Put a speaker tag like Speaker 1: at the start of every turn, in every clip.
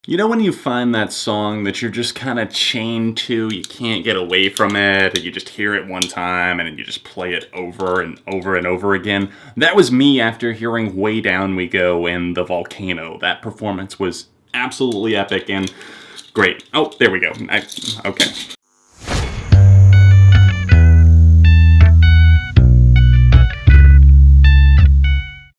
Speaker 1: You know when you find that song that you're just kind of chained to, you can't get away from it, and you just hear it one time and then you just play it over and over and over again? That was me after hearing Way Down We Go in The Volcano. That performance was absolutely epic and great. Oh, there we go. Okay.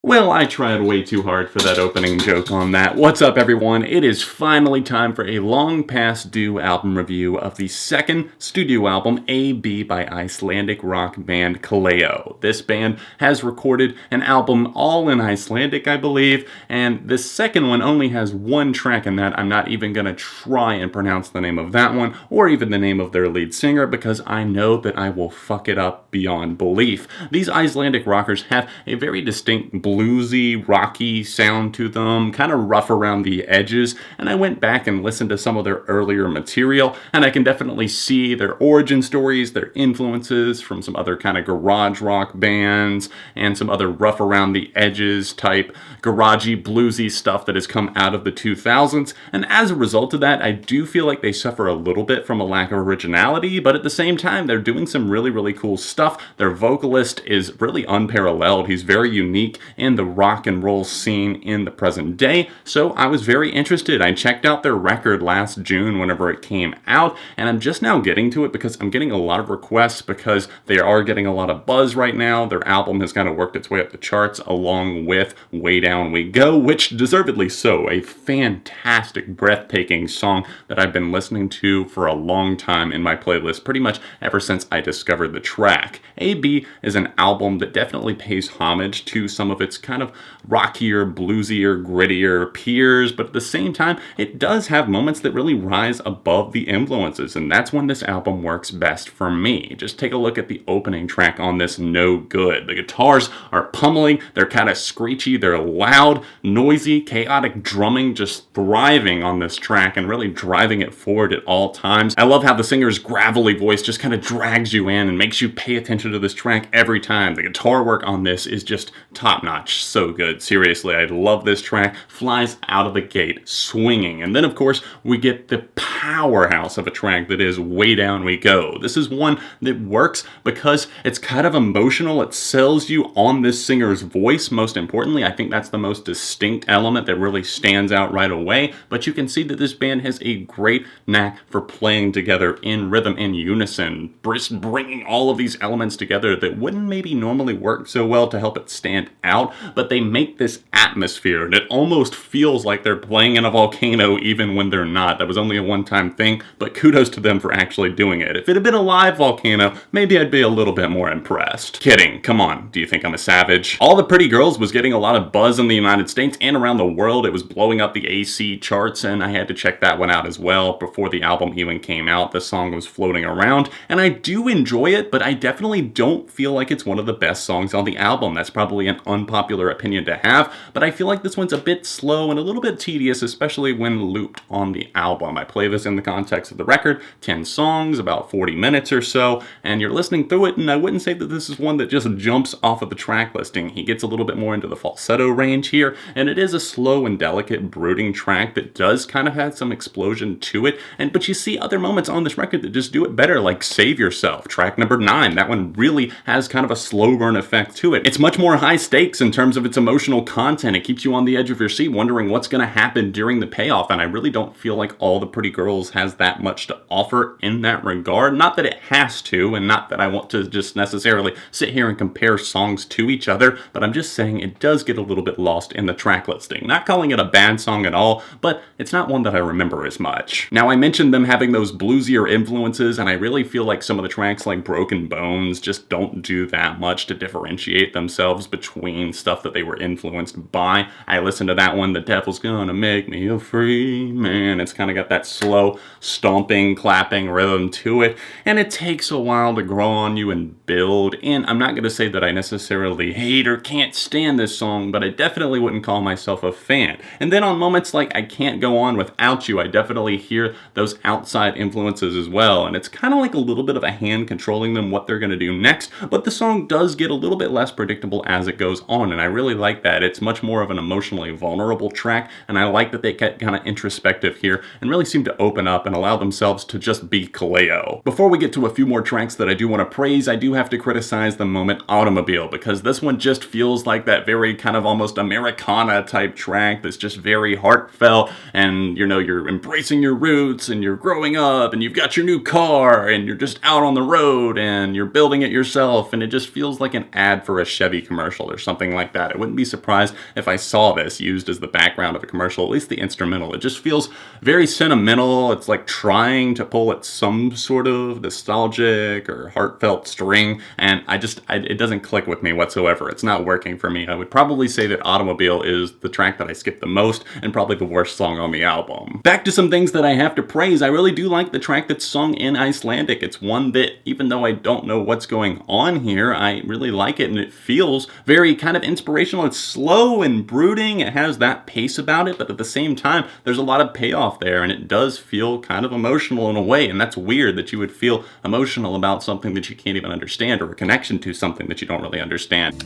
Speaker 1: Well, I tried way too hard for that opening joke on that. What's up, everyone? It is finally time for a long past due album review of the second studio album, AB, by Icelandic rock band Kaleo. This band has recorded an album all in Icelandic, I believe, and this second one only has one track in that. I'm not even going to try and pronounce the name of that one, or even the name of their lead singer, because I know that I will fuck it up beyond belief. These Icelandic rockers have a very distinct bluesy, rocky sound to them, kind of rough around the edges, and I went back and listened to some of their earlier material, and I can definitely see their origin stories, their influences from some other kind of garage rock bands, and some other rough around the edges type garagey, bluesy stuff that has come out of the 2000s, and as a result of that, I do feel like they suffer a little bit from a lack of originality, but at the same time, they're doing some really, really cool stuff. Their vocalist is really unparalleled. He's very unique in the rock and roll scene in the present day, so I was very interested. I checked out their record last June whenever it came out, and I'm just now getting to it because I'm getting a lot of requests because they are getting a lot of buzz right now. Their album has kind of worked its way up the charts along with Way Down We Go, which deservedly so, a fantastic, breathtaking song that I've been listening to for a long time in my playlist, pretty much ever since I discovered the track. AB is an album that definitely pays homage to some of its kind of rockier, bluesier, grittier peers, but at the same time, it does have moments that really rise above the influences, and that's when this album works best for me. Just take a look at the opening track on this, No Good. The guitars are pummeling, they're kind of screechy, they're loud, noisy, chaotic drumming just thriving on this track and really driving it forward at all times. I love how the singer's gravelly voice just kind of drags you in and makes you pay attention to this track every time. The guitar work on this is just top notch, so good. Seriously, I love this track. Flies out of the gate, swinging. And then, of course, we get the powerhouse of a track that is Way Down We Go. This is one that works because it's kind of emotional. It sells you on this singer's voice, most importantly. I think that's the most distinct element that really stands out right away. But you can see that this band has a great knack for playing together in rhythm, in unison, bringing all of these elements together that wouldn't maybe normally work so well to help it stand out, but they make this atmosphere, and it almost feels like they're playing in a volcano even when they're not. That was only a one-time thing, but kudos to them for actually doing it. If it had been a live volcano, maybe I'd be a little bit more impressed. Kidding, come on, do you think I'm a savage? All the Pretty Girls was getting a lot of buzz in the United States and around the world. It was blowing up the AC charts, and I had to check that one out as well before the album even came out. The song was floating around, and I do enjoy it, but I definitely don't feel like it's one of the best songs on the album. That's probably an unpopular opinion to have, but I feel like this one's a bit slow and a little bit tedious, especially when looped on the album. I play this in the context of the record, 10 songs, about 40 minutes or so, and you're listening through it, and I wouldn't say that this is one that just jumps off of the track listing. He gets a little bit more into the falsetto range here, and it is a slow and delicate, brooding track that does kind of have some explosion to it, but you see other moments on this record that just do it better, like Save Yourself, track number 9. That one really has kind of a slow burn effect to it. It's much more high stakes in terms of its emotional content. It keeps you on the edge of your seat wondering what's going to happen during the payoff, and I really don't feel like All the Pretty Girls has that much to offer in that regard. Not that it has to, and not that I want to just necessarily sit here and compare songs to each other, but I'm just saying it does get a little bit lost in the track listing. Not calling it a bad song at all, but it's not one that I remember as much. Now, I mentioned them having those bluesier influences, and I really feel like some of the tracks like Broken Bones just don't do that much to differentiate themselves between stuff that they were influenced by. I listened to that one, The Devil's Gonna Make Me a Free Man. It's kind of got that slow, stomping, clapping rhythm to it, and it takes a while to grow on you and build. And I'm not going to say that I necessarily hate or can't stand this song, but I definitely wouldn't call myself a fan. And then on moments like I Can't Go On Without You, I definitely hear those outside influences as well, and it's kind of like a little bit of a hand controlling them what they're going to do next, but the song does get a little bit less predictable as it goes on. down, and I really like that. It's much more of an emotionally vulnerable track, and I like that they get kind of introspective here and really seem to open up and allow themselves to just be Kaleo. Before we get to a few more tracks that I do want to praise, I do have to criticize the moment Automobile, because this one just feels like that very kind of almost Americana type track that's just very heartfelt, and you know, you're embracing your roots and you're growing up and you've got your new car and you're just out on the road and you're building it yourself, and it just feels like an ad for a Chevy commercial or something like that. I wouldn't be surprised if I saw this used as the background of a commercial, at least the instrumental. It just feels very sentimental. It's like trying to pull at some sort of nostalgic or heartfelt string, and it doesn't click with me whatsoever. It's not working for me. I would probably say that Automobile is the track that I skip the most and probably the worst song on the album. Back to some things that I have to praise. I really do like the track that's sung in Icelandic. It's one that, even though I don't know what's going on here, I really like it, and it feels very kind of inspirational. It's slow and brooding. It has that pace about it, but at the same time, there's a lot of payoff there, and it does feel kind of emotional in a way, and that's weird that you would feel emotional about something that you can't even understand, or a connection to something that you don't really understand.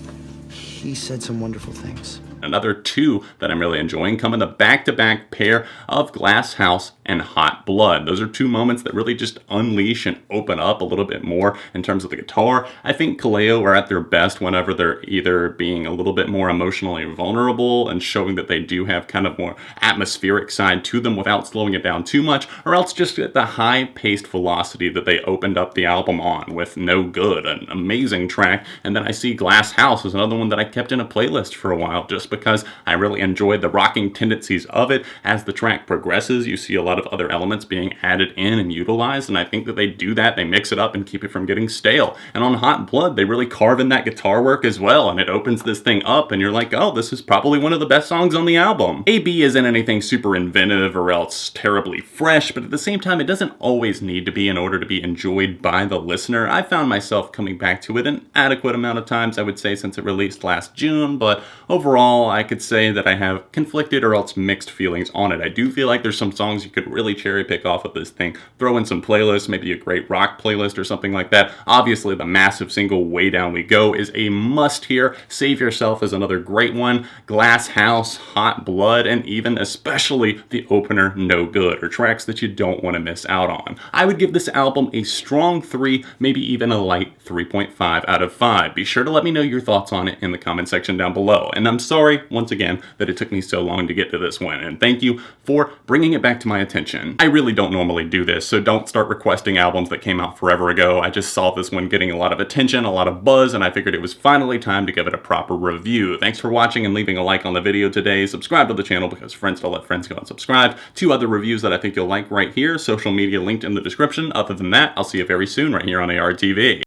Speaker 2: He said some wonderful things.
Speaker 1: Another two that I'm really enjoying come in the back-to-back pair of Glass House and Hot Blood. Those are two moments that really just unleash and open up a little bit more in terms of the guitar. I think Kaleo are at their best whenever they're either being a little bit more emotionally vulnerable and showing that they do have kind of more atmospheric side to them without slowing it down too much, or else just at the high-paced velocity that they opened up the album on with No Good, an amazing track. And then I see Glass House as another one that I kept in a playlist for a while just because I really enjoyed the rocking tendencies of it. As the track progresses, you see a lot of other elements being added in and utilized, and I think that they do that. They mix it up and keep it from getting stale. And on Hot Blood, they really carve in that guitar work as well, and it opens this thing up, and you're like, oh, this is probably one of the best songs on the album. AB isn't anything super inventive or else terribly fresh, but at the same time, it doesn't always need to be in order to be enjoyed by the listener. I found myself coming back to it an adequate amount of times, I would say, since it released last June, but overall, I could say that I have conflicted or else mixed feelings on it. I do feel like there's some songs you could really cherry pick off of this thing, throw in some playlists, maybe a great rock playlist or something like that. Obviously, the massive single Way Down We Go is a must here. Save Yourself is another great one. Glass House, Hot Blood, and even especially the opener No Good are tracks that you don't want to miss out on. I would give this album a strong 3, maybe even a light 3.5 out of 5. Be sure to let me know your thoughts on it in the comment section down below. And I'm sorry, once again, that it took me so long to get to this one, and thank you for bringing it back to my attention. I really don't normally do this, so don't start requesting albums that came out forever ago. I just saw this one getting a lot of attention, a lot of buzz, and I figured it was finally time to give it a proper review. Thanks for watching and leaving a like on the video today. Subscribe to the channel because friends don't let friends go unsubscribed. 2 other reviews that I think you'll like right here. Social media linked in the description. Other than that, I'll see you very soon right here on ARTV.